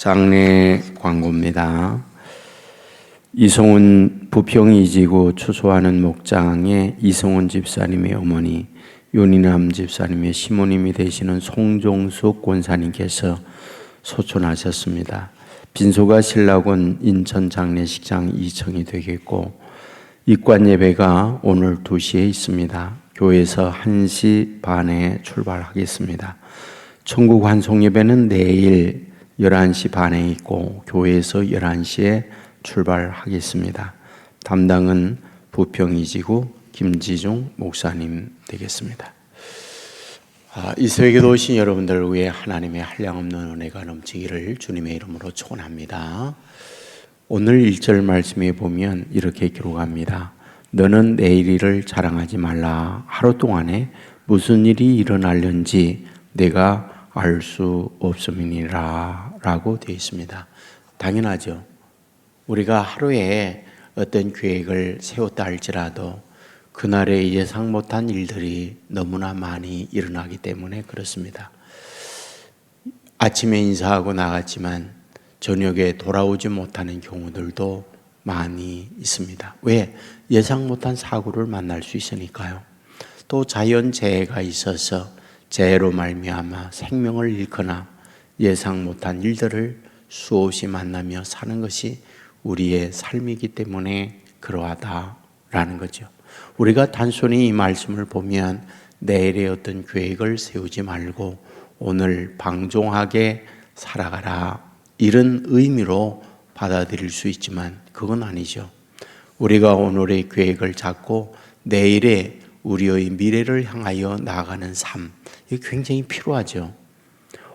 장례 광고입니다. 이송은 부평이지구 추수하는 목장의 이송은 집사님의 어머니 윤희남 집사님의 시모님이 되시는 송종숙 권사님께서 소천하셨습니다. 빈소가 신라군 인천 장례식장 2층이 되겠고 입관 예배가 오늘 2시에 있습니다. 교회에서 1시 반에 출발하겠습니다. 천국 환송 예배는 내일 11시 반에 있고 교회에서 11시에 출발하겠습니다. 담당은 부평이지구 김지중 목사님 되겠습니다. 이 새벽에도 오신 여러분들을 위해 하나님의 한량없는 은혜가 넘치기를 주님의 이름으로 축원합니다. 오늘 1절 말씀에 보면 이렇게 기록합니다. 너는 내일 일을 자랑하지 말라. 하루 동안에 무슨 일이 일어날는지 내가 알 수 없음이니라 라고 되어 있습니다. 당연하죠. 우리가 하루에 어떤 계획을 세웠다 할지라도 그날에 예상 못한 일들이 너무나 많이 일어나기 때문에 그렇습니다. 아침에 인사하고 나갔지만 저녁에 돌아오지 못하는 경우들도 많이 있습니다. 왜? 예상 못한 사고를 만날 수 있으니까요. 또 자연재해가 있어서 재해로 말미암아 생명을 잃거나 예상 못한 일들을 수없이 만나며 사는 것이 우리의 삶이기 때문에 그러하다라는 거죠. 우리가 단순히 이 말씀을 보면 내일의 어떤 계획을 세우지 말고 오늘 방종하게 살아가라 이런 의미로 받아들일 수 있지만 그건 아니죠. 우리가 오늘의 계획을 잡고 내일의 우리의 미래를 향하여 나아가는 삶, 이게 굉장히 필요하죠.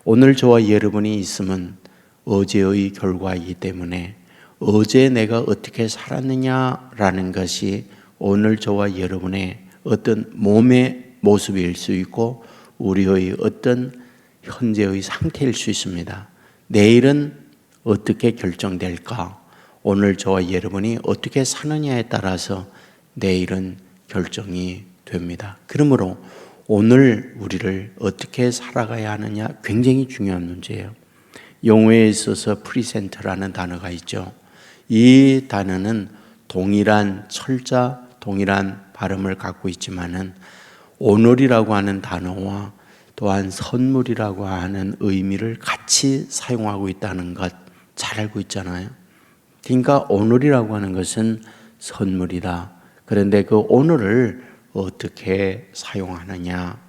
오늘 저와 여러분이 있으면 어제의 결과이기 때문에 어제 내가 어떻게 살았느냐라는 것이 오늘 저와 여러분의 어떤 몸의 모습일 수 있고 우리의 어떤 현재의 상태일 수 있습니다. 내일은 어떻게 결정될까? 오늘 저와 여러분이 어떻게 사느냐에 따라서 내일은 결정이 됩니다. 그러므로 오늘 우리를 어떻게 살아가야 하느냐 굉장히 중요한 문제예요. 영어에 있어서 프리센트라는 단어가 있죠. 이 단어는 동일한 철자, 동일한 발음을 갖고 있지만은 오늘이라고 하는 단어와 또한 선물이라고 하는 의미를 같이 사용하고 있다는 것 잘 알고 있잖아요. 그러니까 오늘이라고 하는 것은 선물이다. 그런데 그 오늘을 어떻게 사용하느냐,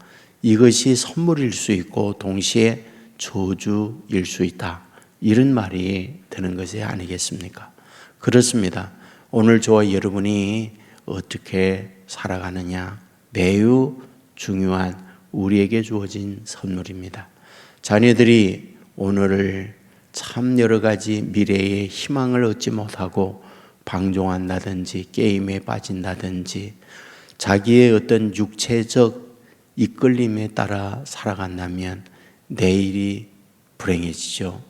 이것이 선물일 수 있고 동시에 저주일 수 있다. 이런 말이 드는 것이 아니겠습니까? 그렇습니다. 오늘 저와 여러분이 어떻게 살아가느냐 매우 중요한 우리에게 주어진 선물입니다. 자녀들이 오늘을 참 여러 가지 미래의 희망을 얻지 못하고 방종한다든지 게임에 빠진다든지 자기의 어떤 육체적 이끌림에 따라 살아간다면 내일이 불행해지죠.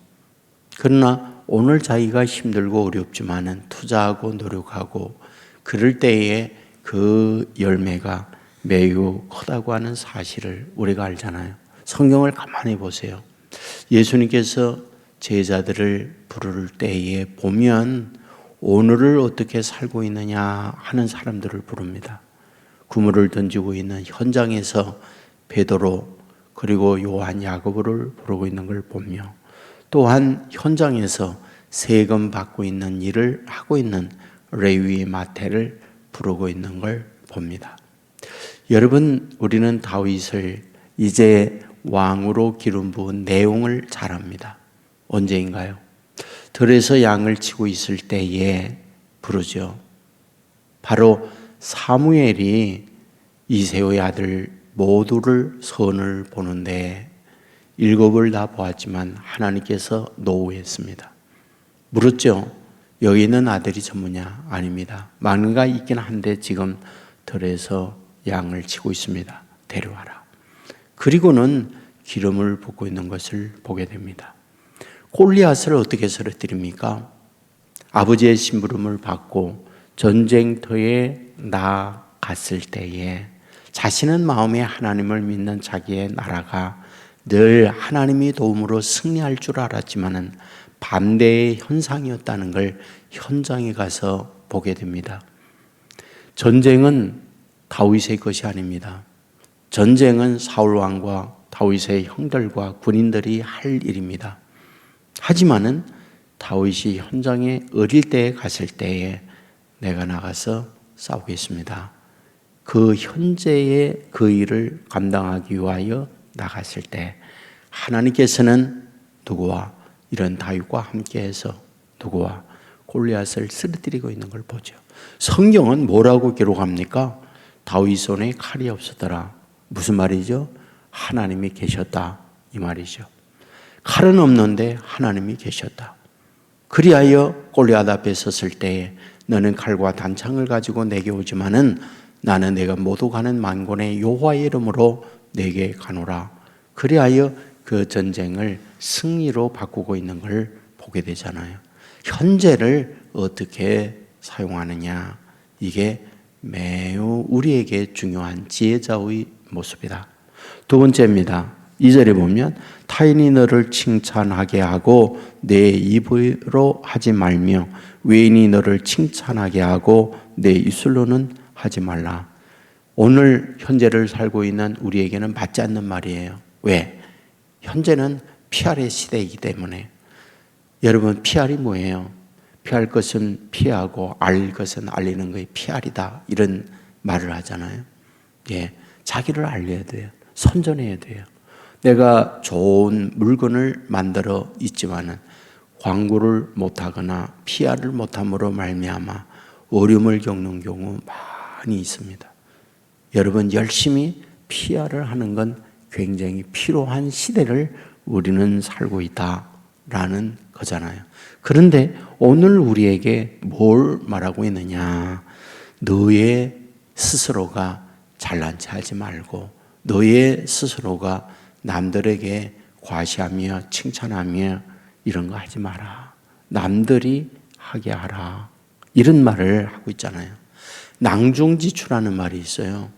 그러나 오늘 자기가 힘들고 어렵지만은 투자하고 노력하고 그럴 때에 그 열매가 매우 크다고 하는 사실을 우리가 알잖아요. 성경을 가만히 보세요. 예수님께서 제자들을 부를 때에 보면 오늘을 어떻게 살고 있느냐 하는 사람들을 부릅니다. 그물을 던지고 있는 현장에서 베드로 그리고 요한 야고보를 부르고 있는 걸 보며 또한 현장에서 세금 받고 있는 일을 하고 있는 레위 마태를 부르고 있는 걸 봅니다. 여러분, 우리는 다윗을 이제 왕으로 기름 부은 내용을 잘 압니다. 언제인가요? 들에서 양을 치고 있을 때에 부르죠. 바로 사무엘이 이새의 아들 모두를 선을 보는데 7을 다 보았지만 하나님께서 노우했습니다. 물었죠. 여기 있는 아들이 전부냐? 아닙니다. 막내가 있긴 한데 지금 들에서 양을 치고 있습니다. 데려와라. 그리고는 기름을 붓고 있는 것을 보게 됩니다. 골리앗을 어떻게 쓰러뜨립니까? 아버지의 심부름을 받고 전쟁터에 나아갔을 때에 자신은 마음에 하나님을 믿는 자기의 나라가 늘 하나님의 도움으로 승리할 줄 알았지만은 반대의 현상이었다는 걸 현장에 가서 보게 됩니다. 전쟁은 다윗의 것이 아닙니다. 전쟁은 사울 왕과 다윗의 형들과 군인들이 할 일입니다. 하지만은 다윗이 현장에 어릴 때에 갔을 때에 내가 나가서 싸우겠습니다. 그 현재의 그 일을 감당하기 위하여 나갔을 때 하나님께서는 누구와 이런 다윗과 함께해서 누구와 골리앗을 쓰러뜨리고 있는 걸 보죠. 성경은 뭐라고 기록합니까? 다윗 손에 칼이 없었더라. 무슨 말이죠? 하나님이 계셨다 이 말이죠. 칼은 없는데 하나님이 계셨다. 그리하여 골리앗 앞에 섰을 때에 너는 칼과 단창을 가지고 내게 오지만은 나는 내가 모두 가는 만군의 여호와의 이름으로 내게 가노라. 그리하여 그 전쟁을 승리로 바꾸고 있는 걸 보게 되잖아요. 현재를 어떻게 사용하느냐, 이게 매우 우리에게 중요한 지혜자의 모습이다. 두 번째입니다. 2절에 보면 타인이 너를 칭찬하게 하고 내 입으로 하지 말며 외인이 너를 칭찬하게 하고 내 입술로는 하지 말라. 오늘 현재를 살고 있는 우리에게는 맞지 않는 말이에요. 왜? 현재는 PR의 시대이기 때문에. 여러분, PR이 뭐예요? 피할 것은 피하고 알 것은 알리는 것이 PR이다 이런 말을 하잖아요. 예, 자기를 알려야 돼요. 선전해야 돼요. 내가 좋은 물건을 만들어 있지만은 광고를 못하거나 PR을 못함으로 말미암아 어려움을 겪는 경우 많이 있습니다. 여러분, 열심히 PR을 하는 건 굉장히 필요한 시대를 우리는 살고 있다라는 거잖아요. 그런데 오늘 우리에게 뭘 말하고 있느냐? 너의 스스로가 잘난 체 하지 말고 너의 스스로가 남들에게 과시하며 칭찬하며 이런 거 하지 마라. 남들이 하게 하라. 이런 말을 하고 있잖아요. 낭중지추라는 말이 있어요.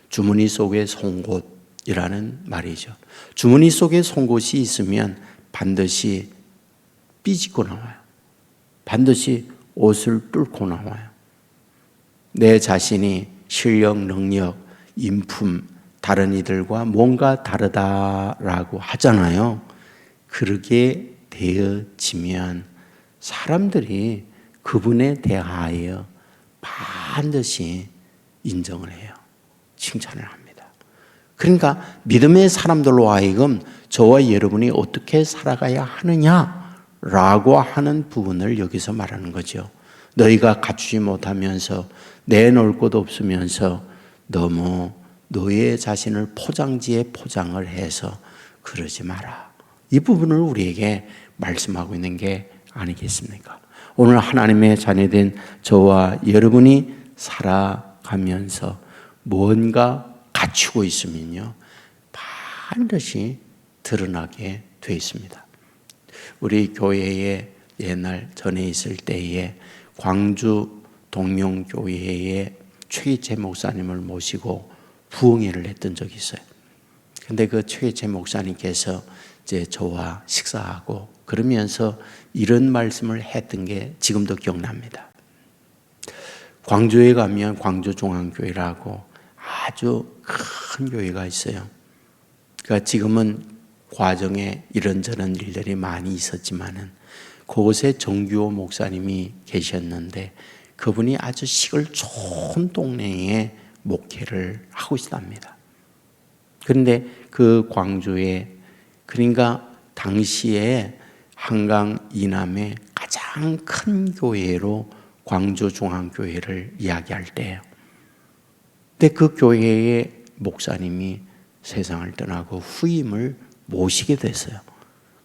주머니 속에 송곳이라는 말이죠. 주머니 속에 송곳이 있으면 반드시 삐지고 나와요. 반드시 옷을 뚫고 나와요. 내 자신이 실력, 능력, 인품, 다른 이들과 뭔가 다르다라고 하잖아요. 그렇게 되어지면 사람들이 그분에 대하여 반드시 인정을 해요. 칭찬을 합니다. 그러니까 믿음의 사람들로 하여금 저와 여러분이 어떻게 살아가야 하느냐라고 하는 부분을 여기서 말하는 거죠. 너희가 갖추지 못하면서 내놓을 곳 없으면서 너무 너의 자신을 포장지에 포장을 해서 그러지 마라. 이 부분을 우리에게 말씀하고 있는 게 아니겠습니까? 오늘 하나님의 자녀된 저와 여러분이 살아가면서 뭔가 갖추고 있으면요, 반드시 드러나게 돼 있습니다. 우리 교회에 옛날 전에 있을 때에 광주 동명교회의 최기채 목사님을 모시고 부흥회를 했던 적이 있어요. 근데 그 최기채 목사님께서 이제 저와 식사하고 그러면서 이런 말씀을 했던 게 지금도 기억납니다. 광주에 가면 광주중앙교회라고 아주 큰 교회가 있어요. 그러니까 지금은 과정에 이런저런 일들이 많이 있었지만은 그곳에 정규호 목사님이 계셨는데 그분이 아주 시골 좋은 동네에 목회를 하고 있답니다. 그런데 그 광주에, 그러니까 당시에 한강 이남의 가장 큰 교회로 광주중앙교회를 이야기할 때예요. 근데 그 교회의 목사님이 세상을 떠나고 후임을 모시게 됐어요.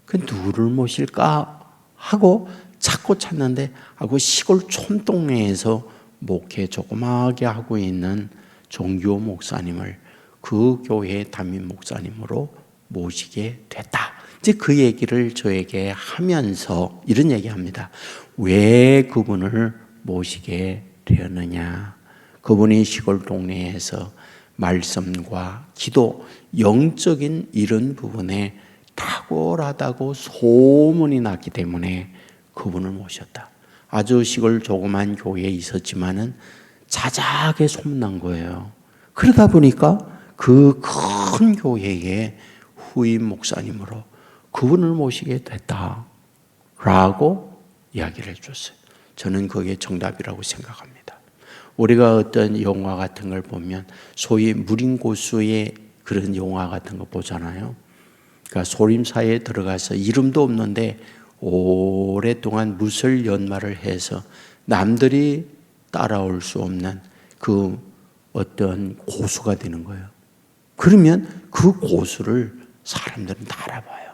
그 누구를 모실까 하고 찾고 찾는데 하고 시골 촌동네에서 목회 조그마하게 하고 있는 정규호 목사님을 그 교회의 담임 목사님으로 모시게 됐다. 이제 그 얘기를 저에게 하면서 이런 얘기합니다. 왜 그분을 모시게 되었느냐? 그분이 시골 동네에서 말씀과 기도, 영적인 이런 부분에 탁월하다고 소문이 났기 때문에 그분을 모셨다. 아주 시골 조그만 교회에 있었지만은 자작에 소문난 거예요. 그러다 보니까 그 큰 교회의 후임 목사님으로 그분을 모시게 됐다라고 이야기를 해줬어요. 저는 그게 정답이라고 생각합니다. 우리가 어떤 영화 같은 걸 보면 소위 무림고수의 그런 영화 같은 거 보잖아요. 그러니까 소림사에 들어가서 이름도 없는데 오랫동안 무술 연마를 해서 남들이 따라올 수 없는 그 어떤 고수가 되는 거예요. 그러면 그 고수를 사람들은 다 알아봐요.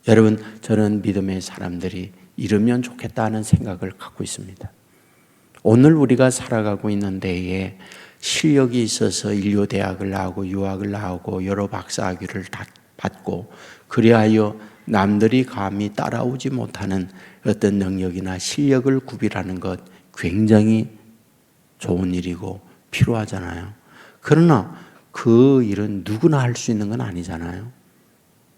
여러분, 저는 믿음의 사람들이 이러면 좋겠다는 생각을 갖고 있습니다. 오늘 우리가 살아가고 있는 데에 실력이 있어서 인류대학을 나오고 유학을 나오고 여러 박사학위를 다 받고 그리하여 남들이 감히 따라오지 못하는 어떤 능력이나 실력을 구비하는 것 굉장히 좋은 일이고 필요하잖아요. 그러나 그 일은 누구나 할 수 있는 건 아니잖아요.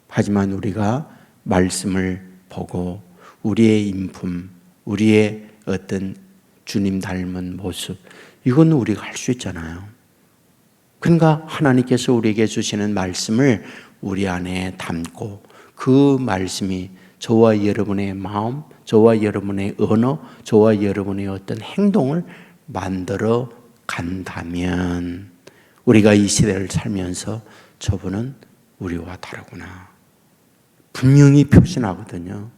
하지만 우리가 말씀을 보고 우리의 인품, 우리의 어떤 주님 닮은 모습, 이건 우리가 할 수 있잖아요. 그러니까 하나님께서 우리에게 주시는 말씀을 우리 안에 담고 그 말씀이 저와 여러분의 마음, 저와 여러분의 언어, 저와 여러분의 어떤 행동을 만들어 간다면 우리가 이 시대를 살면서 저분은 우리와 다르구나. 분명히 표시나거든요.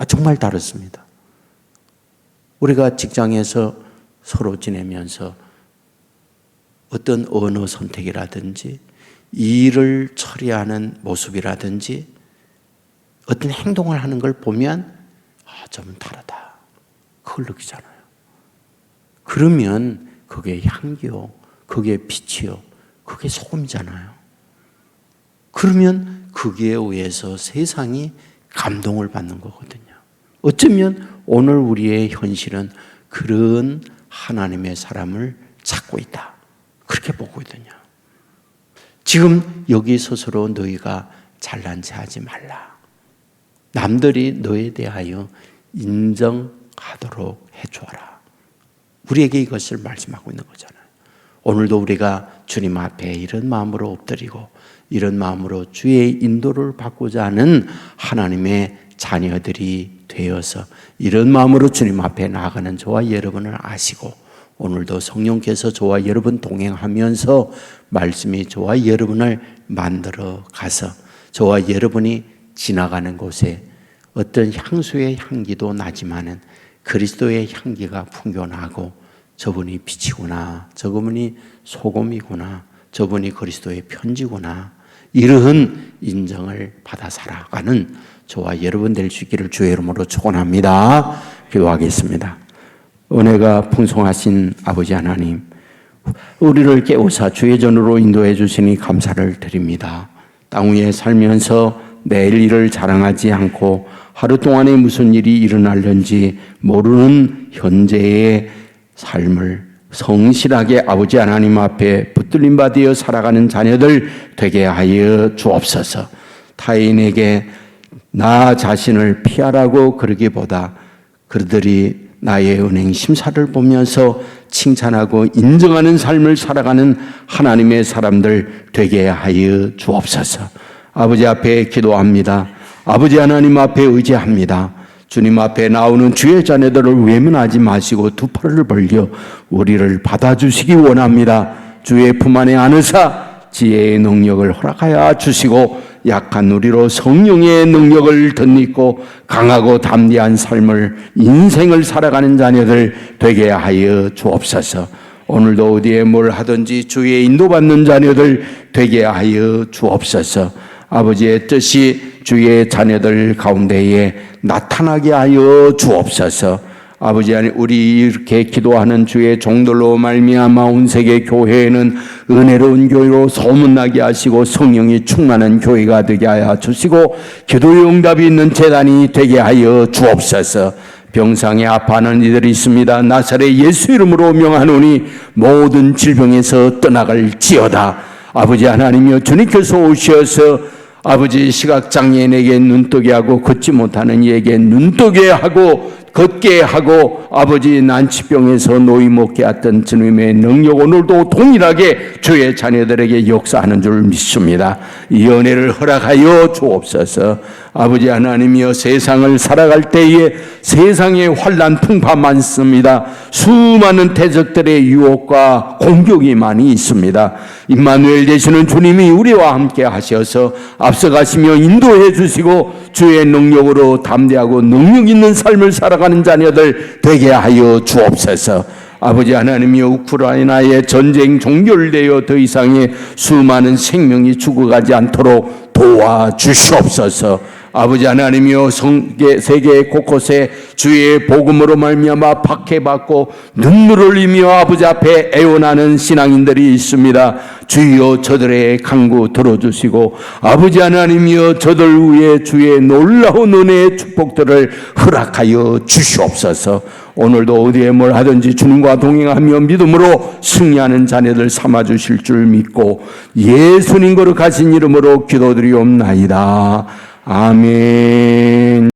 정말 다릅니다. 우리가 직장에서 서로 지내면서 어떤 언어 선택이라든지 일을 처리하는 모습이라든지 어떤 행동을 하는 걸 보면 저분 다르다. 그걸 느끼잖아요. 그러면 그게 향기요, 그게 빛이요, 그게 소금이잖아요. 그러면 거기에 의해서 세상이 감동을 받는 거거든요. 어쩌면 오늘 우리의 현실은 그런 하나님의 사람을 찾고 있다. 그렇게 보거든요. 지금 여기 스스로 너희가 잘난 체 하지 말라. 남들이 너에 대하여 인정하도록 해주어라. 우리에게 이것을 말씀하고 있는 거잖아요. 오늘도 우리가 주님 앞에 이런 마음으로 엎드리고 이런 마음으로 주의 인도를 받고자 하는 하나님의 자녀들이 되어서 이런 마음으로 주님 앞에 나아가는 저와 여러분을 아시고 오늘도 성령께서 저와 여러분 동행하면서 말씀이 저와 여러분을 만들어 가서 저와 여러분이 지나가는 곳에 어떤 향수의 향기도 나지만은 그리스도의 향기가 풍겨나고 저분이 빛이구나, 저분이 소금이구나, 저분이 그리스도의 편지구나, 이러한 인정을 받아 살아가는 저와 여러분 될 수 있기를 주의 이름으로 축원합니다. 기도하겠습니다. 은혜가 풍성하신 아버지 하나님, 우리를 깨우사 주의 전으로 인도해 주시니 감사를 드립니다. 땅 위에 살면서 내일 일을 자랑하지 않고 하루 동안에 무슨 일이 일어날는지 모르는 현재의 삶을 성실하게 아버지 하나님 앞에 붙들림 받아 살아가는 자녀들 되게 하여 주옵소서. 타인에게 나 자신을 피하라고 그러기보다 그들이 나의 은행 심사를 보면서 칭찬하고 인정하는 삶을 살아가는 하나님의 사람들 되게 하여 주옵소서. 아버지 앞에 기도합니다. 아버지 하나님 앞에 의지합니다. 주님 앞에 나오는 주의 자녀들을 외면하지 마시고 두 팔을 벌려 우리를 받아주시기 원합니다. 주의 품 안에 안으사 지혜의 능력을 허락하여 주시고 약한 우리로 성령의 능력을 덧입고 강하고 담대한 삶을 인생을 살아가는 자녀들 되게 하여 주옵소서. 오늘도 어디에 뭘 하든지 주의 인도받는 자녀들 되게 하여 주옵소서. 아버지의 뜻이 주의 자녀들 가운데에 나타나게 하여 주옵소서. 아버지 하나님, 우리 이렇게 기도하는 주의 종들로 말미암아 온 세계 교회에는 은혜로운 교회로 소문나게 하시고 성령이 충만한 교회가 되게 하여 주시고 기도의 응답이 있는 제단이 되게 하여 주옵소서. 병상에 아파하는 이들이 있습니다. 나사렛 예수 이름으로 명하노니 모든 질병에서 떠나갈지어다. 아버지 하나님이여, 주님께서 오셔서 아버지 시각장애인에게 눈뜨게 하고 걷지 못하는 이에게 눈뜨게 하고 걷게 하고 아버지 난치병에서 노임 먹게 했던 주님의 능력 오늘도 동일하게 주의 자녀들에게 역사하는 줄 믿습니다. 이 은혜를 허락하여 주옵소서. 아버지 하나님이여, 세상을 살아갈 때에 세상의 환난 풍파 많습니다. 수많은 대적들의 유혹과 공격이 많이 있습니다. 임마누엘 되시는 주님이 우리와 함께 하셔서 앞서가시며 인도해 주시고 주의 능력으로 담대하고 능력 있는 삶을 살아가는 자녀들 되게 하여 주옵소서. 아버지 하나님이여, 우크라이나의 전쟁 종결되어 더 이상의 수많은 생명이 죽어가지 않도록 도와주시옵소서. 아버지 하나님이여, 세계 곳곳에 주의 복음으로 말미암아 박해받고 눈물을 흘리며 아버지 앞에 애원하는 신앙인들이 있습니다. 주여 저들의 간구 들어주시고 아버지 하나님이여, 저들 위에 주의 놀라운 은혜의 축복들을 허락하여 주시옵소서. 오늘도 어디에 뭘 하든지 주님과 동행하며 믿음으로 승리하는 자녀들 삼아주실 줄 믿고 예수님 거룩하신 이름으로 기도드리옵나이다. 아멘.